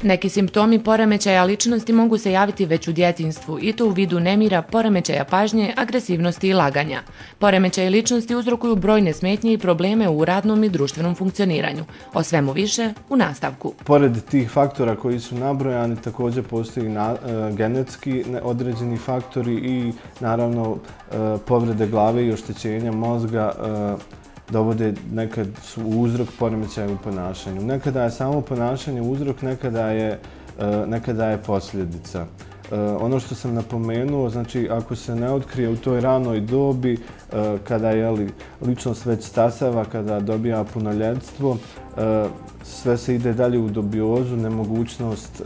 Neki simptomi poremećaja ličnosti mogu se javiti već u djetinjstvu i to u vidu nemira, poremećaja pažnje, agresivnosti i laganja. Poremećaji ličnosti uzrokuju brojne smetnje i probleme u radnom i društvenom funkcioniranju. O svemu više u nastavku. Pored tih faktora koji su nabrojani, također postoji genetski određeni faktori i naravno povrede glave i oštećenja mozga dovode, nekad su uzrok poremećaja u ponašanju. Nekada je samo ponašanje uzrok, nekada je posljedica. Ono što sam napomenuo, znači ako se ne otkrije u toj ranoj dobi, kada je ličnost već stasava, kada dobija punoljetstvo, sve se ide dalje u dubiozu, nemogućnost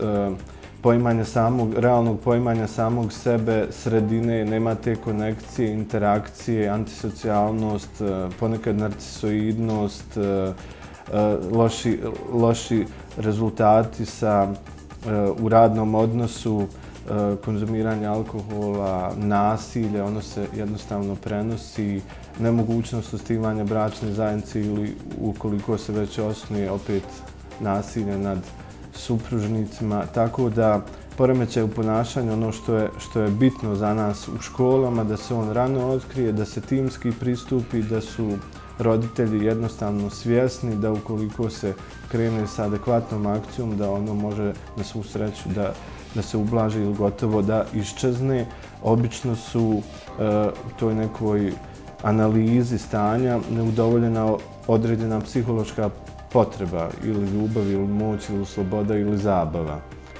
realnog poimanja samog sebe, sredine, nema te konekcije, interakcije, antisocijalnost, ponekad narcisoidnost, loši rezultati u radnom odnosu, konzumiranje alkohola, nasilje, ono se jednostavno prenosi, nemogućnost osnivanja bračne zajednice ili ukoliko se već osnuje opet nasilje nad supružnicima, tako da poremećaj u ponašanju, ono što je bitno za nas u školama, da se on rano otkrije, da se timski pristupi, da su roditelji jednostavno svjesni da ukoliko se krene sa adekvatnom akcijom, da ono može na svu sreću da se ublaži ili gotovo da iščezne. Obično su u toj nekoj analizi stanja neudovoljena određena psihološka potreba ili ljubav ili moć ili sloboda ili zabava.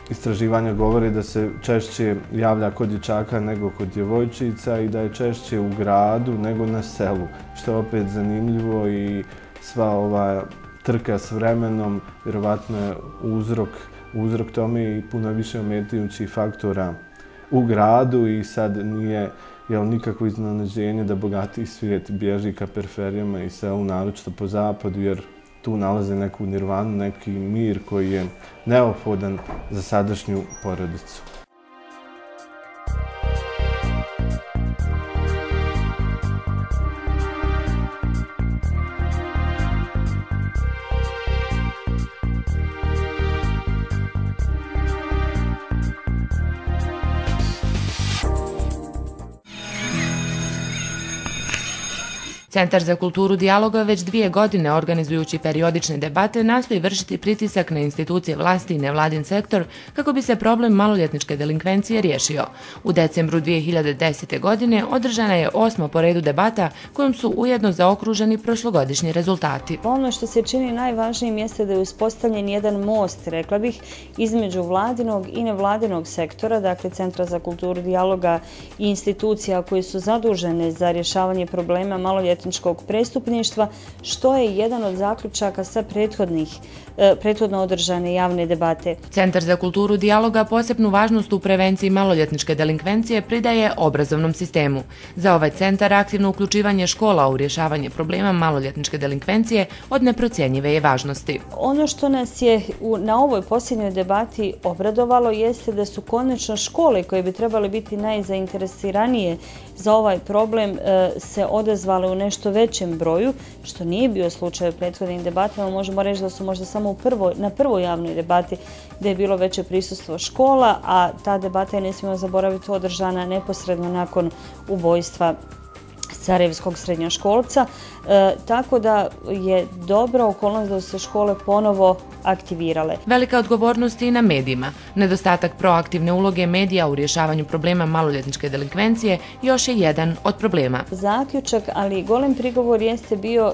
Istraživanja govore da se češće javlja kod dječaka nego kod djevojčica i da je češće u gradu nego na selu, što je opet zanimljivo i sva ova trka s vremenom vjerovatno je uzrok tome i puno više ometajućih faktora u gradu i sad nije nikakvo iznenađenje da bogatiji svijet bježi ka periferijama i selu, naročito po zapadu, jer tu nalaze neku nirvanu, neki mir koji je neophodan za sadašnju porodicu. Centar za kulturu dijaloga već 2 godine organizujući periodične debate nastoji vršiti pritisak na institucije vlasti i nevladin sektor kako bi se problem maloljetničke delinkvencije riješio. U decembru 2010. godine održana je 8. po redu debata kojom su ujedno zaokruženi prošlogodišnji rezultati. Ono što se čini najvažnijim jeste da je uspostavljen jedan most, rekla bih, između vladinog i nevladinog sektora, dakle Centra za kulturu dijaloga i institucija koje su zadužene za rješavanje problema maloljetničkog prestupništva, što je jedan od zaključaka sa prethodno održane javne debate. Centar za kulturu dijaloga posebnu važnost u prevenciji maloljetničke delinkvencije pridaje obrazovnom sistemu. Za ovaj centar aktivno uključivanje škola u rješavanje problema maloljetničke delinkvencije od neprocjenjive je važnosti. Ono što nas je na ovoj posljednjoj debati obradovalo jeste da su konačno škole koje bi trebale biti najzainteresiranije za ovaj problem se odazvale u nešto većem broju, što nije bio slučaj u prethodnim debatama. Možemo reći da su možda samo na prvoj javnoj debati gdje je bilo veće prisustvo škola, a ta debata je, ne smijemo zaboraviti, održana neposredno nakon ubojstva sarajevskog srednjoškolca, tako da je dobra okolnost da su se škole ponovo aktivirale. Velika odgovornost je i na medijima. Nedostatak proaktivne uloge medija u rješavanju problema maloljetničke delinkvencije još je jedan od problema. Zaključak, ali golem prigovor jeste bio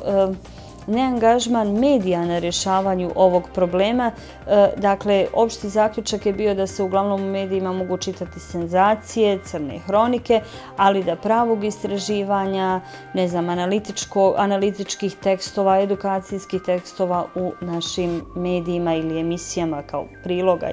neangažman medija na rješavanju ovog problema. Dakle, opšti zaključak je bio da se uglavnom u medijima mogu čitati senzacije, crne hronike, ali da pravog istraživanja, analitičkih tekstova, edukacijskih tekstova u našim medijima ili emisijama kao priloga,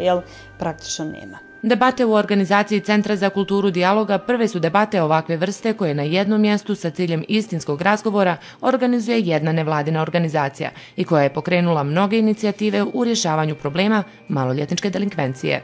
praktično nema. Debate u organizaciji Centra za kulturu dijaloga prve su debate ovakve vrste koje na jednom mjestu sa ciljem istinskog razgovora organizuje jedna nevladina organizacija i koja je pokrenula mnoge inicijative u rješavanju problema maloljetničke delinkvencije.